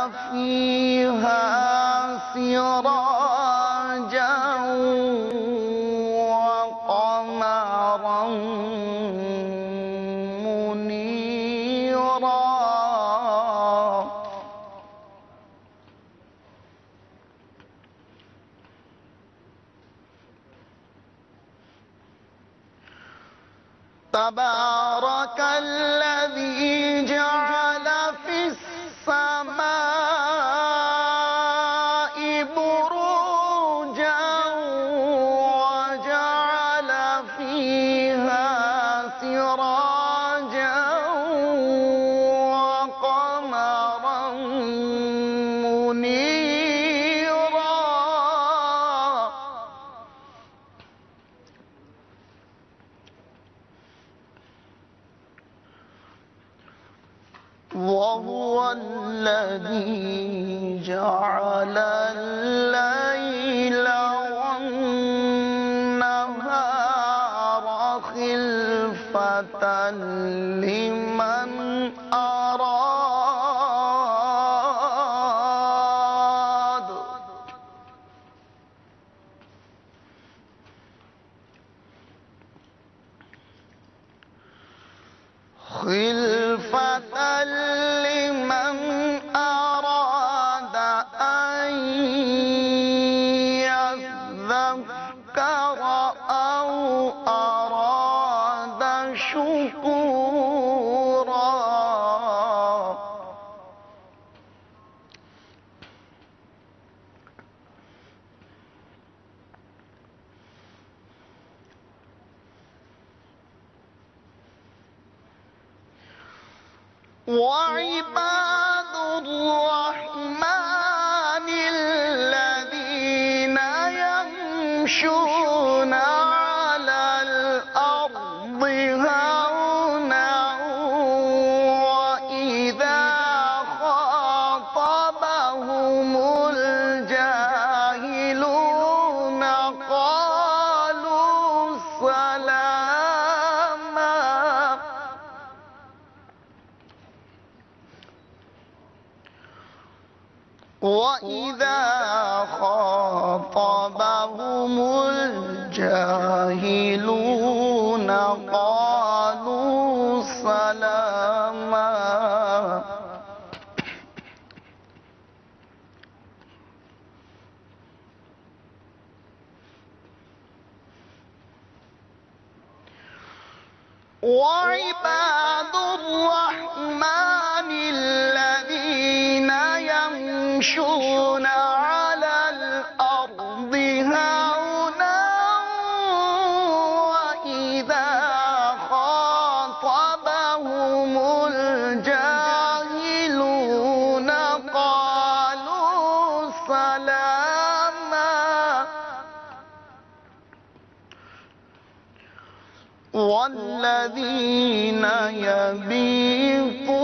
فيها سراجا وقمرا منيرا تبارك الذي جعل في السماء بروجا وجعل فيها سراجا وقمرا منيرا وهو الذي جعل الليل والنهار خلفة لمن أراد أن يذكر أو أراد شكورا وعباد الرحمن الذين يمشون على الأرض هونا وإذا خاطبهم الجاهلون قالوا سلاما وإذا خاطبهم الجاهلون قالوا سلاما وعباد الرحمن الذين يمشون على الأرض هونا وإذا خاطبهم الجاهلون قالوا سلاما والذين يبيتون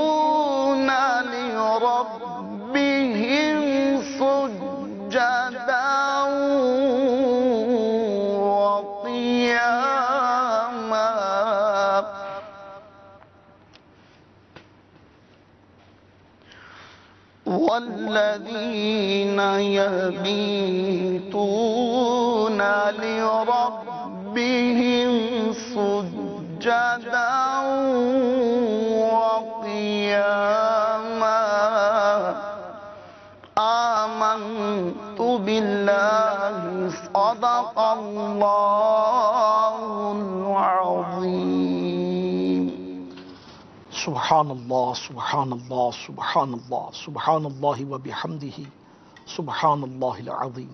لربهم سجدا وقياما والذين يبيتون لربهم سجدا وقياما آمنت بالله صدق الله العظيم. سبحان الله سبحان الله سبحان الله سبحان الله وبحمده سبحان الله العظيم.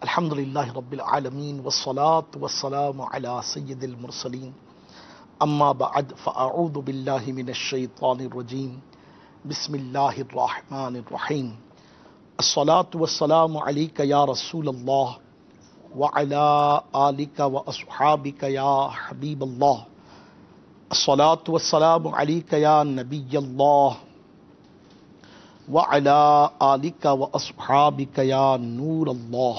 الحمد لله رب العالمين والصلاة والسلام على سيد المرسلين. أما بعد فأعوذ بالله من الشيطان الرجيم. بسم الله الرحمن الرحيم. الصلاة والسلام عليك يا رسول الله وعلى آلك وأصحابك يا حبيب الله. الصلاة والسلام عليك يا نبي الله وعلى آلك وأصحابك يا نور الله.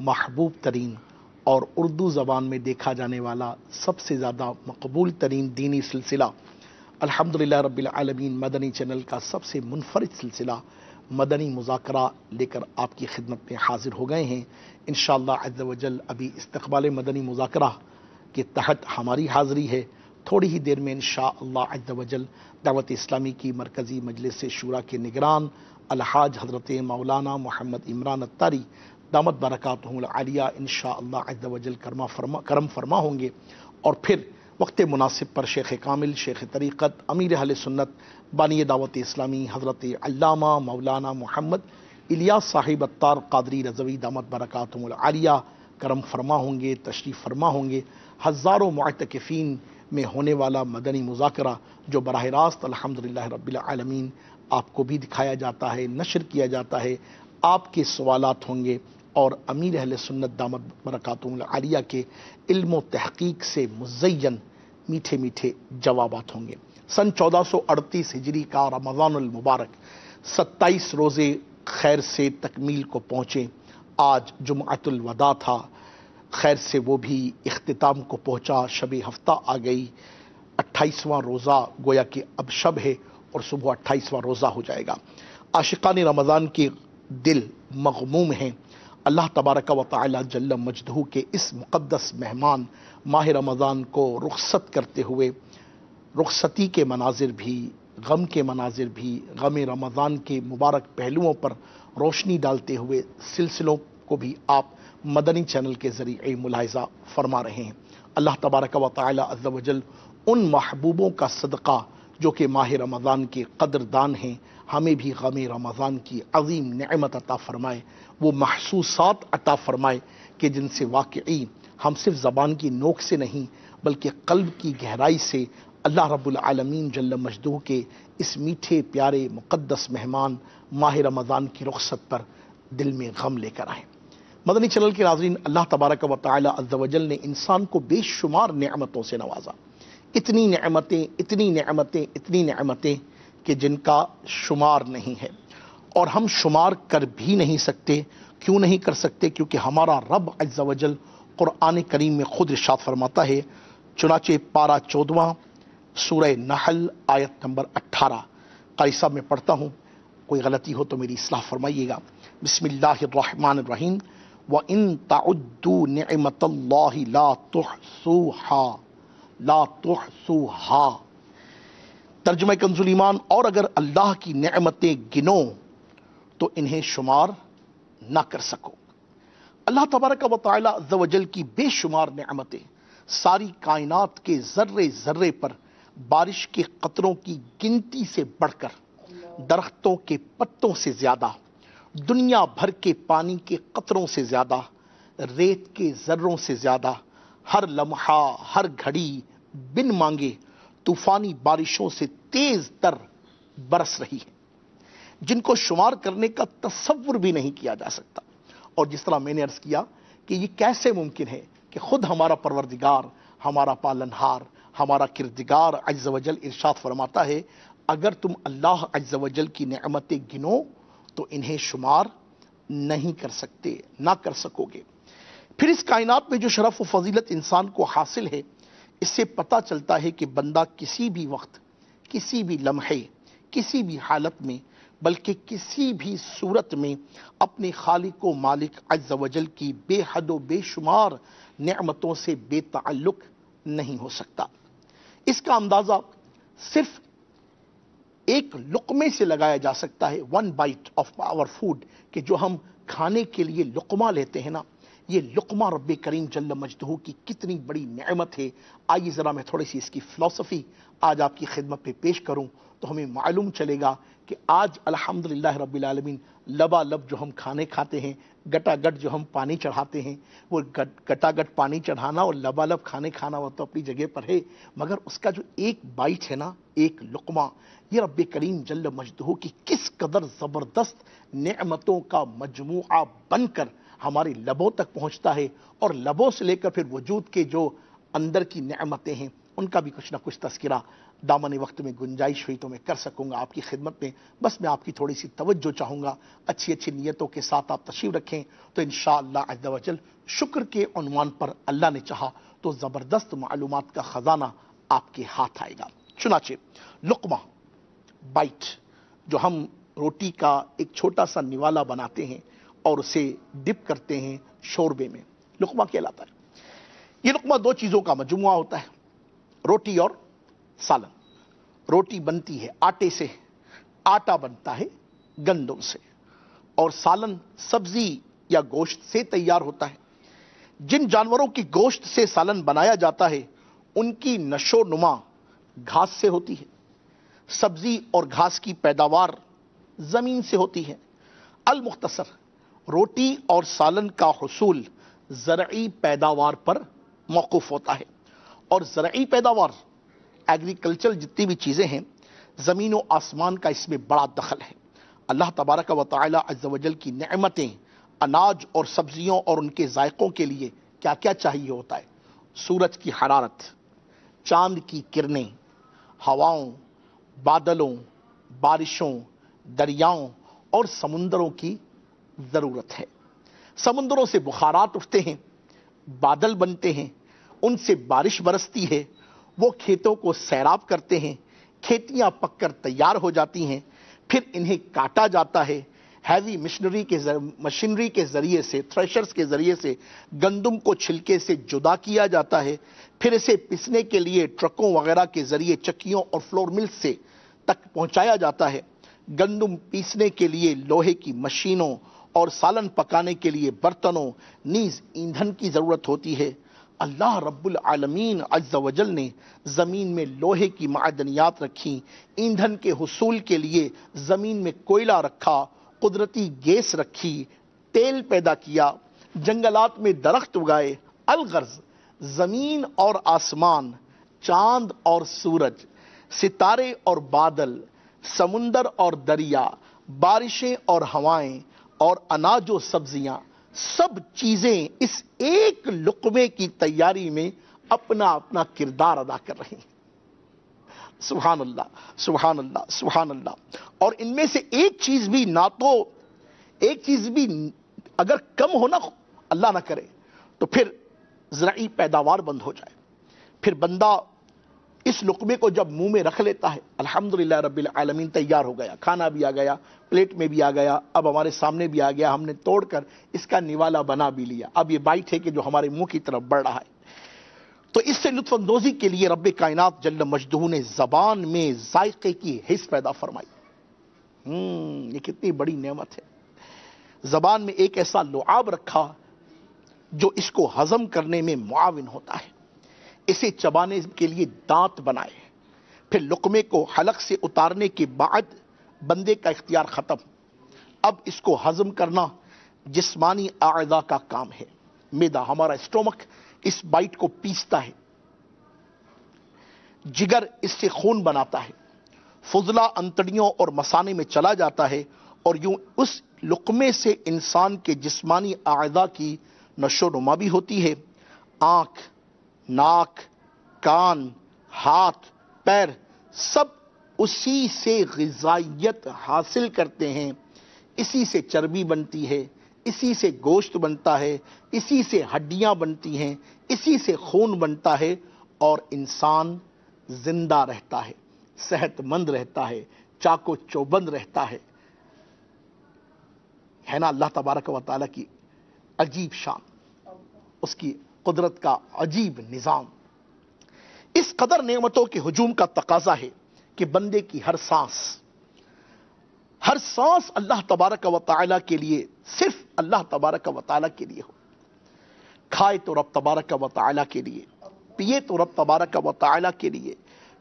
محبوب ترین اور اردو زبان میں دیکھا جانے والا سب سے زیادہ مقبول ترین دینی سلسلہ الحمدللہ رب العالمین مدنی چینل کا سب سے منفرد سلسلہ مدنی مذاکرہ لے کر آپ کی خدمت میں حاضر ہو گئے ہیں۔ انشاءاللہ عز و جل ابھی استقبال مدنی مذاکرہ کے تحت ہماری حاضری ہے۔ تھوڑی ہی دیر میں انشاءاللہ عز و جل دعوت اسلامی کی مرکزی مجلس شورا کے نگران الحاج حضرت مولانا محمد عمران اتاری دامت برکاتہم العالیہ انشاءاللہ عز و جل کرم فرما ہوں گے، اور پھر وقت مناسب پر شیخ کامل، شیخ طریقت، امیر اہل سنت، بانی دعوت اسلامی حضرت علامہ مولانا محمد الیاس صاحب اتار قادری رضوی دامت برکاتہم العالیہ کرم فرما ہوں گے، تشریف فرما ہوں گے۔ ہزاروں معتکفین میں ہونے والا مدنی مذاکرہ جو براہ راست الحمدللہ رب العالمین آپ کو بھی دکھایا جاتا ہے، نشر کیا جاتا ہے، آپ کے سوالات ہوں گے اور امیر اہل سنت دامت برکاتہم العالیہ کے علم و تحقیق سے مزین میٹھے میٹھے جوابات ہوں گے۔ سن 1438 ہجری کا رمضان المبارک 27 روزے خیر سے تکمیل کو پہنچے۔ آج جمعۃ الوداع تھا، خیر سے وہ بھی اختتام کو پہنچا، شب ہفتہ آ گئی، 28واں روزہ گویا کہ اب شب ہے اور صبح 28واں روزہ ہو جائے گا۔ عاشقان رمضان کے دل مغموم ہیں اللہ تبارک و تعالی جل مجدہ کے اس مقدس مہمان ماہ رمضان کو رخصت کرتے ہوئے، رخصتی کے مناظر بھی، غم کے مناظر بھی، غم رمضان کے مبارک پہلوؤں پر روشنی ڈالتے ہوئے سلسلوں کو بھی آپ مدنی چینل کے ذریعے ملاحظہ فرما رہے ہیں۔ اللہ تبارک و تعالی عز و جل ان محبوبوں کا صدقہ جو کہ ماہ رمضان کے قدردان ہیں، ہمیں بھی غم رمضان کی عظیم نعمت عطا فرمائے، وہ محسوسات عطا فرمائے کہ جن سے واقعی ہم صرف زبان کی نوک سے نہیں بلکہ قلب کی گہرائی سے اللہ رب العالمین جل مجدہ کے اس میٹھے پیارے مقدس مہمان ماہ رمضان کی رخصت پر دل میں غم لے کر آئیں۔ مدنی چینل کے ناظرین، اللہ تبارک و تعالی عز و جل نے انسان کو بے شمار نعمتوں سے نوازا، اتنی نعمتیں اتنی نعمتیں اتنی نعمتیں کہ جن کا شمار نہیں ہے، اور ہم شمار کر بھی نہیں سکتے۔ کیوں نہیں کر سکتے؟ کیونکہ ہمارا رب عز و جل قرآن کریم میں خود ارشاد فرماتا ہے، چنانچہ پارہ 14 سورہ نحل آیت نمبر 18، قاری صاحب میں پڑھتا ہوں، کوئی غلطی ہو تو میری اصلاح فرمائیے گا۔ بسم اللہ الرحمن الرحیم، وَإِن تَعُدُّوا نِعْمَةَ اللَّهِ لَا تُحْصُوهَا لا تحصوها۔ ترجمہ کنز ایمان، اور اگر اللہ کی نعمتیں گنو تو انہیں شمار نہ کر سکو۔ اللہ تبارک و تعالی عز و جل کی بے شمار نعمتیں، ساری کائنات کے ذرے ذرے پر بارش کے قطروں کی گنتی سے بڑھ کر، درختوں کے پتوں سے زیادہ، دنیا بھر کے پانی کے قطروں سے زیادہ، ریت کے ذروں سے زیادہ، ہر لمحہ ہر گھڑی بن مانگے طوفانی بارشوں سے تیز تر برس رہی ہے، جن کو شمار کرنے کا تصور بھی نہیں کیا جا سکتا۔ اور جس طرح میں نے عرض کیا کہ یہ کیسے ممکن ہے کہ خود ہمارا پروردگار، ہمارا پالنہار، ہمارا کردگار عز و جل ارشاد فرماتا ہے، اگر تم اللہ عز و جل کی نعمتیں گنو تو انہیں شمار نہیں کر سکتے، نہ کر سکو گے۔ پھر اس کائنات میں جو شرف و فضیلت انسان کو حاصل ہے، اس سے پتہ چلتا ہے کہ بندہ کسی بھی وقت، کسی بھی لمحے، کسی بھی حالت میں، بلکہ کسی بھی صورت میں اپنے خالق و مالک عز و جل کی بے حد و بے شمار نعمتوں سے بے تعلق نہیں ہو سکتا۔ اس کا اندازہ صرف ایک لقمے سے لگایا جا سکتا ہے، one bite of our food, کہ جو ہم کھانے کے لیے لقمہ لیتے ہیں نا، یہ لقمہ رب کریم جل مجدہ کی کتنی بڑی نعمت ہے۔ آئیے ذرا میں تھوڑی سی اس کی فلسفی آج آپ کی خدمت پہ پیش کروں تو ہمیں معلوم چلے گا کہ آج الحمدللہ رب العالمین لبا لب جو ہم کھانے کھاتے ہیں، گٹا گٹ جو ہم پانی چڑھاتے ہیں، وہ گٹا گٹ پانی چڑھانا اور لبا لب کھانے کھانا وہ تو اپنی جگہ پر ہے، مگر اس کا جو ایک بائٹ ہے نا، ایک لقمہ، یہ رب کریم جل مجدہ کی کس قدر زبردست نعمتوں کا مجموعہ بن کر ہمارے لبوں تک پہنچتا ہے، اور لبوں سے لے کر پھر وجود کے جو اندر کی نعمتیں ہیں ان کا بھی کچھ نہ کچھ تذکرہ دامن وقت میں گنجائش ہوئی تو میں کر سکوں گا آپ کی خدمت میں، بس میں آپ کی تھوڑی سی توجہ چاہوں گا، اچھی اچھی نیتوں کے ساتھ آپ تشریف رکھیں تو انشاءاللہ عز و جل شکر کے عنوان پر اللہ نے چاہا تو زبردست معلومات کا خزانہ آپ کے ہاتھ آئے گا۔ چنانچہ لقمہ، بائٹ، جو ہم روٹی کا ایک چھوٹا سا نوالا بناتے ہیں اور اسے ڈپ کرتے ہیں شوربے میں، لقمہ کہلاتا ہے۔ یہ لقمہ دو چیزوں کا مجموعہ ہوتا ہے، روٹی اور سالن۔ روٹی بنتی ہے آٹے سے، آٹا بنتا ہے گندم سے، اور سالن سبزی یا گوشت سے تیار ہوتا ہے۔ جن جانوروں کی گوشت سے سالن بنایا جاتا ہے ان کی نشو نما گھاس سے ہوتی ہے، سبزی اور گھاس کی پیداوار زمین سے ہوتی ہے۔ المختصر، روٹی اور سالن کا حصول زرعی پیداوار پر موقوف ہوتا ہے، اور زرعی پیداوار، ایگریکلچر جتنی بھی چیزیں ہیں، زمین و آسمان کا اس میں بڑا دخل ہے۔ اللہ تبارک و تعالی عز و جل کی نعمتیں اناج اور سبزیوں اور ان کے ذائقوں کے لیے کیا کیا چاہیے ہوتا ہے؟ سورج کی حرارت، چاند کی کرنیں، ہواؤں، بادلوں، بارشوں، دریاؤں اور سمندروں کی ضرورت ہے۔ سمندروں سے بخارات اٹھتے ہیں، بادل بنتے ہیں، ان سے بارش برستی ہے، وہ کھیتوں کو سیراب کرتے ہیں، کھیتیاں پک کر تیار ہو جاتی ہیں، پھر انہیں کاٹا جاتا ہے، ہیوی مشینری کے ذریعے سے، تھریشرز کے ذریعے سے گندم کو چھلکے سے جدا کیا جاتا ہے، پھر اسے پسنے کے لیے ٹرکوں وغیرہ کے ذریعے چکیوں اور فلور ملز سے تک پہنچایا جاتا ہے۔ گندم پیسنے کے لیے لوہے کی مشینوں اور سالن پکانے کے لیے برتنوں نیز ایندھن کی ضرورت ہوتی ہے۔ اللہ رب العالمین عز و جل نے زمین میں لوہے کی معدنیات رکھی، ایندھن کے حصول کے لیے زمین میں کوئلہ رکھا، قدرتی گیس رکھی، تیل پیدا کیا، جنگلات میں درخت اگائے۔ الغرض، زمین اور آسمان، چاند اور سورج، ستارے اور بادل، سمندر اور دریا، بارشیں اور ہوائیں اور اناج و سبزیاں، سب چیزیں اس ایک لقمے کی تیاری میں اپنا اپنا کردار ادا کر رہی ہیں۔ سبحان اللہ، سبحان اللہ، سبحان اللہ۔ اور ان میں سے ایک چیز بھی اگر کم ہو نا، اللہ نہ کرے، تو پھر زرعی پیداوار بند ہو جائے، پھر بندہ اس لقمے کو جب منہ میں رکھ لیتا ہے، الحمدللہ رب العالمین، تیار ہو گیا، کھانا بھی آ گیا، پلیٹ میں بھی آ گیا، اب ہمارے سامنے بھی آ گیا، ہم نے توڑ کر اس کا نوالا بنا بھی لیا، اب یہ بائٹ ہے کہ جو ہمارے منہ کی طرف بڑھ رہا ہے۔ تو اس سے لطف اندوزی کے لیے رب کائنات جل مجدہ نے زبان میں ذائقے کی حس پیدا فرمائی۔ یہ کتنی بڑی نعمت ہے۔ زبان میں ایک ایسا لعاب رکھا جو اس کو ہضم کرنے میں معاون ہوتا ہے، اسے چبانے کے لیے دانت بنائے، پھر لقمے کو حلق سے اتارنے کے بعد بندے کا اختیار ختم، اب اس کو ہضم کرنا جسمانی اعضاء کا کام ہے۔ معدہ، ہمارا اسٹومک، اس بائٹ کو پیستا ہے، جگر اس سے خون بناتا ہے، فضلہ انتڑیوں اور مثانے میں چلا جاتا ہے، اور یوں اس لقمے سے انسان کے جسمانی اعضاء کی نشو و نما بھی ہوتی ہے۔ آنکھ، ناک، کان، ہاتھ، پیر، سب اسی سے غذائیت حاصل کرتے ہیں، اسی سے چربی بنتی ہے، اسی سے گوشت بنتا ہے، اسی سے ہڈیاں بنتی ہیں، اسی سے خون بنتا ہے، اور انسان زندہ رہتا ہے، صحت مند رہتا ہے، چاق و چوبند رہتا ہے نا اللہ تبارک و تعالیٰ کی عجیب شان، اس کی قدرت کا عجیب نظام۔ اس قدر نعمتوں کے ہجوم کا تقاضا ہے کہ بندے کی ہر سانس اللہ تبارک و تعالیٰ کے لیے، صرف اللہ تبارک و تعالیٰ کے لیے ہو۔ کھائے تو رب تبارک و تعالیٰ کے لیے، پیے تو رب تبارک و تعالیٰ کے لیے،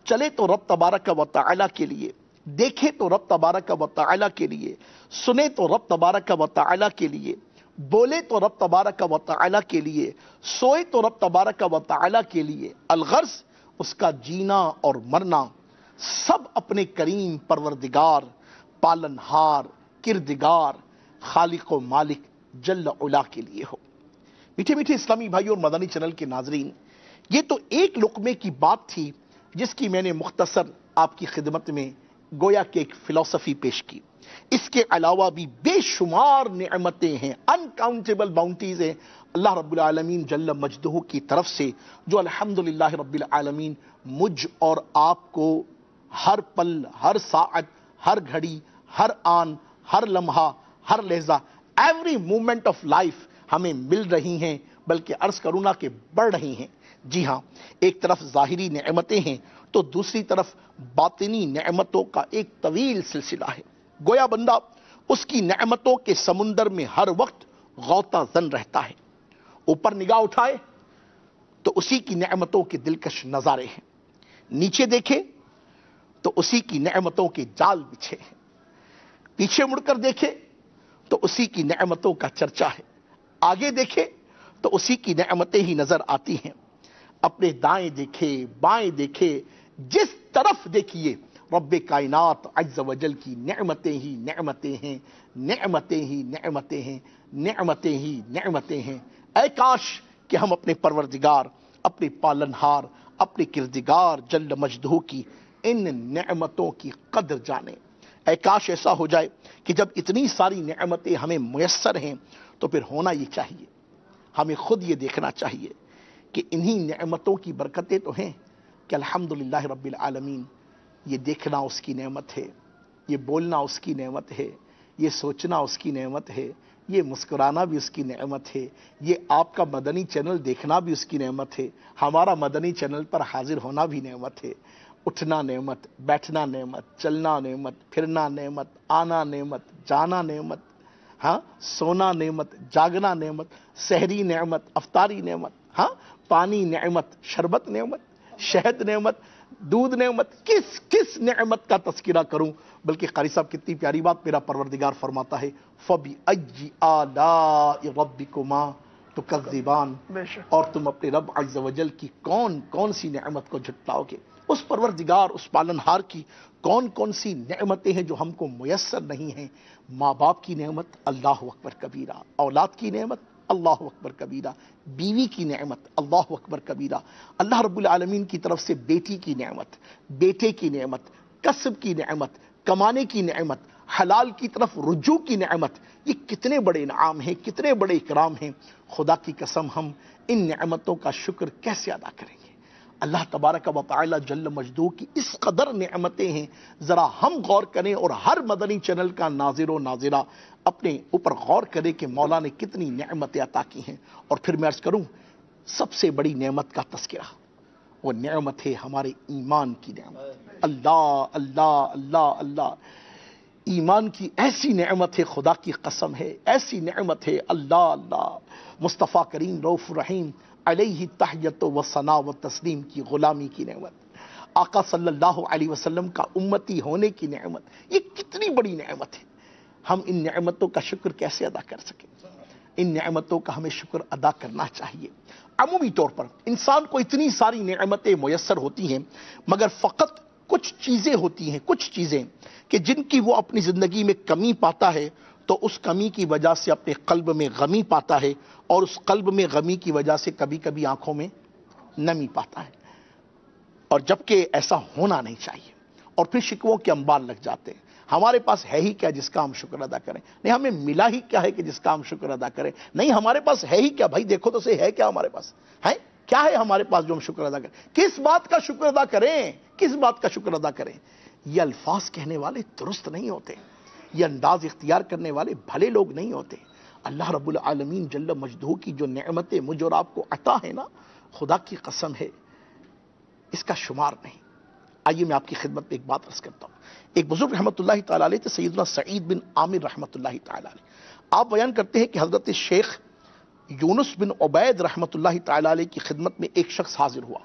چلے تو رب تبارک و تعالیٰ کے لیے، دیکھے تو رب تبارک و تعالیٰ کے لیے، سنے تو رب تبارک و تعالیٰ کے لیے، بولے تو رب تبارک و تعالیٰ کے لیے، سوئے تو رب تبارک و تعالیٰ کے لیے۔ الغرض، اس کا جینا اور مرنا سب اپنے کریم پروردگار، پالنہار، کردگار، خالق و مالک جل علا کے لیے ہو۔ میٹھے میٹھے اسلامی بھائی اور مدنی چینل کے ناظرین، یہ تو ایک لقمے کی بات تھی جس کی میں نے مختصر آپ کی خدمت میں گویا کہ ایک فلسفی پیش کی. اس کے علاوہ بھی بے شمار نعمتیں ہیں، انکاؤنٹیبل باؤنٹیز ہیں اللہ رب العالمین جل مجدہ کی طرف سے، جو الحمدللہ رب العالمین مجھ اور آپ کو ہر پل، ہر ساعت، ہر گھڑی، ہر آن، ہر لمحہ، ہر لہجہ، ایوری مومنٹ آف لائف ہمیں مل رہی ہیں، بلکہ عرض کروں نا کہ بڑھ رہی ہیں. جی ہاں، ایک طرف ظاہری نعمتیں ہیں تو دوسری طرف باطنی نعمتوں کا ایک طویل سلسلہ ہے. گویا بندہ اس کی نعمتوں کے سمندر میں ہر وقت غوطہ زن رہتا ہے. اوپر نگاہ اٹھائے تو اسی کی نعمتوں کے دلکش نظارے ہیں، نیچے دیکھے تو اسی کی نعمتوں کے جال بچھے ہیں، پیچھے مڑ کر دیکھے تو اسی کی نعمتوں کا چرچا ہے، آگے دیکھے تو اسی کی نعمتیں ہی نظر آتی ہیں. اپنے دائیں دیکھے، بائیں دیکھے، جس طرف دیکھیے رب کائنات عز و جل کی نعمتیں ہی نعمتیں ہیں، نعمتیں ہی نعمتیں ہیں، نعمتیں ہی نعمتیں ہیں. اے کاش کہ ہم اپنے پروردگار، اپنے پالنہار، اپنے کردگار جل مجدہ کی ان نعمتوں کی قدر جانیں. اے کاش ایسا ہو جائے کہ جب اتنی ساری نعمتیں ہمیں میسر ہیں تو پھر ہونا یہ چاہیے، ہمیں خود یہ دیکھنا چاہیے کہ انہی نعمتوں کی برکتیں تو ہیں کہ الحمدللہ رب العالمین یہ دیکھنا اس کی نعمت ہے، یہ بولنا اس کی نعمت ہے، یہ سوچنا اس کی نعمت ہے، یہ مسکرانا بھی اس کی نعمت ہے، یہ آپ کا مدنی چینل دیکھنا بھی اس کی نعمت ہے، ہمارا مدنی چینل پر حاضر ہونا بھی نعمت ہے. اٹھنا نعمت، بیٹھنا نعمت، چلنا نعمت، پھرنا نعمت، آنا نعمت، جانا نعمت، ہاں سونا نعمت، جاگنا نعمت، سحری نعمت، افطاری نعمت، ہاں پانی نعمت، شربت نعمت، شہد نعمت، دودھ نعمت. کس کس نعمت کا تذکرہ کروں؟ بلکہ قاری صاحب کتنی پیاری بات میرا پروردگار فرماتا ہے، فَبِأَيِّ آلَاءِ رَبِّكُمَا تُكَذِّبَانِ، اور تم اپنے رب عز و جل کی کون کون سی نعمت کو جھٹلاؤ گے. اس پروردگار، اس پالنہار کی کون کون سی نعمتیں ہیں جو ہم کو میسر نہیں ہیں. ماں باپ کی نعمت اللہ اکبر کبیرہ، اولاد کی نعمت اللہ اکبر کبیرہ، بیوی کی نعمت اللہ اکبر کبیرہ، اللہ رب العالمین کی طرف سے بیٹی کی نعمت، بیٹے کی نعمت، کسب کی نعمت، کمانے کی نعمت، حلال کی طرف رجوع کی نعمت. یہ کتنے بڑے انعام ہیں، کتنے بڑے اکرام ہیں. خدا کی قسم ہم ان نعمتوں کا شکر کیسے ادا کریں گے؟ اللہ تبارک و تعالی جل مجدہ کی اس قدر نعمتیں ہیں، ذرا ہم غور کریں اور ہر مدنی چینل کا ناظر و ناظرہ اپنے اوپر غور کرے کہ مولا نے کتنی نعمتیں عطا کی ہیں. اور پھر میں عرض کروں سب سے بڑی نعمت کا تذکرہ، وہ نعمت ہے ہمارے ایمان کی نعمت. اللہ اللہ اللہ اللہ، ایمان کی ایسی نعمت ہے، خدا کی قسم ہے ایسی نعمت ہے. اللہ اللہ، مصطفیٰ کریم رؤوف رحیم علیہ تحیت و ثنا و تسلیم کی غلامی کی نعمت، آقا صلی اللہ علیہ وسلم کا امتی ہونے کی نعمت. یہ کتنی بڑی نعمت ہے، ہم ان نعمتوں کا شکر کیسے ادا کر سکیں؟ ان نعمتوں کا ہمیں شکر ادا کرنا چاہیے. عمومی طور پر انسان کو اتنی ساری نعمتیں میسر ہوتی ہیں، مگر فقط کچھ چیزیں ہوتی ہیں، کچھ چیزیں کہ جن کی وہ اپنی زندگی میں کمی پاتا ہے تو اس کمی کی وجہ سے اپنے قلب میں غمی پاتا ہے، اور اس قلب میں غمی کی وجہ سے کبھی کبھی آنکھوں میں نمی پاتا ہے. اور جبکہ ایسا ہونا نہیں چاہیے، اور پھر شکووں کے انبار لگ جاتے ہیں. ہمارے پاس ہے ہی کیا جس کا ہم شکر ادا کریں؟ نہیں ہمیں ملا ہی کیا ہے کہ جس کا ہم شکر ادا کریں؟ نہیں ہمارے پاس ہے ہی کیا؟ بھائی دیکھو تو صحیح ہے کیا ہمارے پاس ہے؟ کیا ہے ہمارے پاس جو ہم شکر ادا کریں؟ کس بات کا شکر ادا کریں؟ کس بات کا شکر ادا کریں؟ یہ الفاظ کہنے والے درست نہیں ہوتے، یہ انداز اختیار کرنے والے بھلے لوگ نہیں ہوتے. اللہ رب العالمین جل مجدہ کی جو نعمتیں مجھ اور آپ کو عطا ہے نا، خدا کی قسم ہے اس کا شمار نہیں. آئیے میں آپ کی خدمت میں ایک بات عرض کرتا ہوں. ایک بزرگ رحمۃ اللہ تعالیٰ علیہ تھے، سیدنا سعید بن عامر رحمۃ اللہ تعالیٰ علیہ. آپ بیان کرتے ہیں کہ حضرت شیخ یونس بن عبید رحمۃ اللہ تعالیٰ علیہ کی خدمت میں ایک شخص حاضر ہوا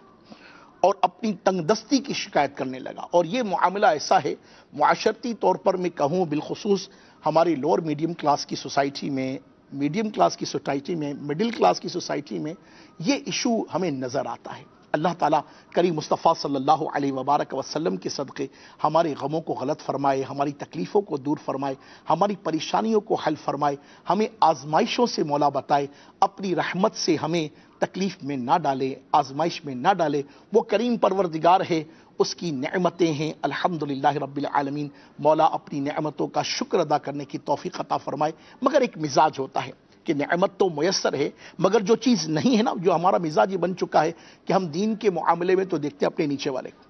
اور اپنی تنگ دستی کی شکایت کرنے لگا. اور یہ معاملہ ایسا ہے، معاشرتی طور پر میں کہوں بالخصوص ہماری لوور میڈیم کلاس کی سوسائٹی میں، میڈیم کلاس کی سوسائٹی میں، مڈل کلاس کی سوسائٹی میں یہ ایشو ہمیں نظر آتا ہے. اللہ تعالیٰ کریم مصطفیٰ صلی اللہ علیہ وبارک وسلم کے صدقے ہمارے غموں کو غلط فرمائے، ہماری تکلیفوں کو دور فرمائے، ہماری پریشانیوں کو حل فرمائے، ہمیں آزمائشوں سے مولا بتائے، اپنی رحمت سے ہمیں تکلیف میں نہ ڈالے، آزمائش میں نہ ڈالے۔ وہ کریم پروردگار ہے، اس کی نعمتیں ہیں، الحمدللہ رب العالمین۔ مولا اپنی نعمتوں کا شکر ادا کرنے کی توفیق عطا فرمائے۔ مگر ایک مزاج ہوتا ہے کہ نعمت تو میسر ہے، مگر جو چیز نہیں ہے نا، جو ہمارا مزاج یہ بن چکا ہے کہ ہم دین کے معاملے میں تو دیکھتے ہیں اپنے نیچے والے کو،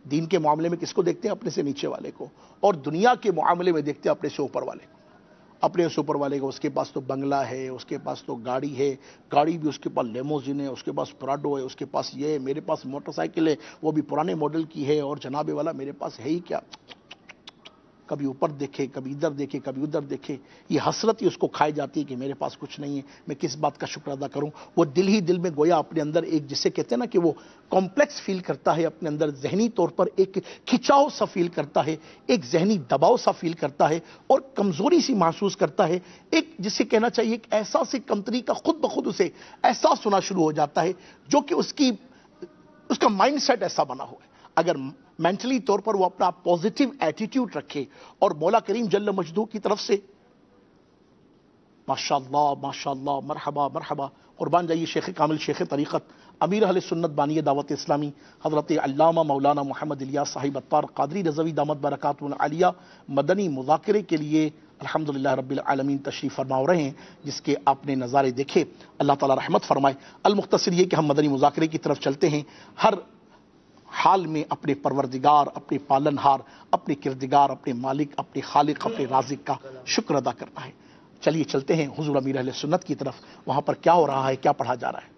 دین کے معاملے میں کس کو دیکھتے ہیں؟ اپنے سے نیچے والے کو، اور دنیا کے معاملے میں دیکھتے ہیں اپنے سے اوپر والے کو، اپنے سے اوپر والے کو۔ اس کے پاس تو بنگلہ ہے، اس کے پاس تو گاڑی ہے، گاڑی بھی اس کے پاس لیموزین ہے، اس کے پاس پراڈو ہے، اس کے پاس یہ ہے، میرے پاس موٹر سائیکل ہے، وہ بھی پرانے ماڈل کی ہے، اور جناب والا میرے پاس ہے ہی کیا؟ کبھی اوپر دیکھے، کبھی ادھر دیکھے، کبھی ادھر دیکھے، یہ حسرت ہی اس کو کھائی جاتی ہے کہ میرے پاس کچھ نہیں ہے، میں کس بات کا شکر ادا کروں؟ وہ دل ہی دل میں گویا اپنے اندر ایک، جسے کہتے ہیں نا کہ وہ کمپلیکس فیل کرتا ہے، اپنے اندر ذہنی طور پر ایک کھچاؤ سا فیل کرتا ہے، ایک ذہنی دباؤ سا فیل کرتا ہے، اور کمزوری سی محسوس کرتا ہے، ایک جسے کہنا چاہیے ایک احساس کمتری کا خود بخود اسے احساس ہونا شروع ہو جاتا ہے، جو کہ اس کا مائنڈ سیٹ ایسا بنا ہوا ہے۔ اگر مینٹلی طور پر وہ اپنا پوزیٹیو ایٹیٹیوڈ رکھے اور مولا کریم جل مجدہ کی طرف سے ماشاءاللہ مرحبا مرحبا، قربان جائیے شیخ کامل، شیخ طریقت، امیر اہل سنت، بانی دعوت اسلامی، حضرت علامہ مولانا محمد الیاس صاحب عطار قادری رضوی دامت برکاتہ العالیہ مدنی مذاکرے کے لیے الحمدللہ رب العالمین تشریف فرما ہو رہے ہیں، جس کے آپ نے نظارے دیکھے، اللہ تعالی رحمت فرمائے۔ المختصر یہ کہ ہم مدنی مذاکرے کی طرف چلتے ہیں، ہر حال میں اپنے پروردگار، اپنے پالنہار، اپنے کردگار، اپنے مالک، اپنے خالق، اپنے رازق کا شکر ادا کرنا ہے۔ چلیے چلتے ہیں حضور امیر اہل سنت کی طرف، وہاں پر کیا ہو رہا ہے، کیا پڑھا جا رہا ہے۔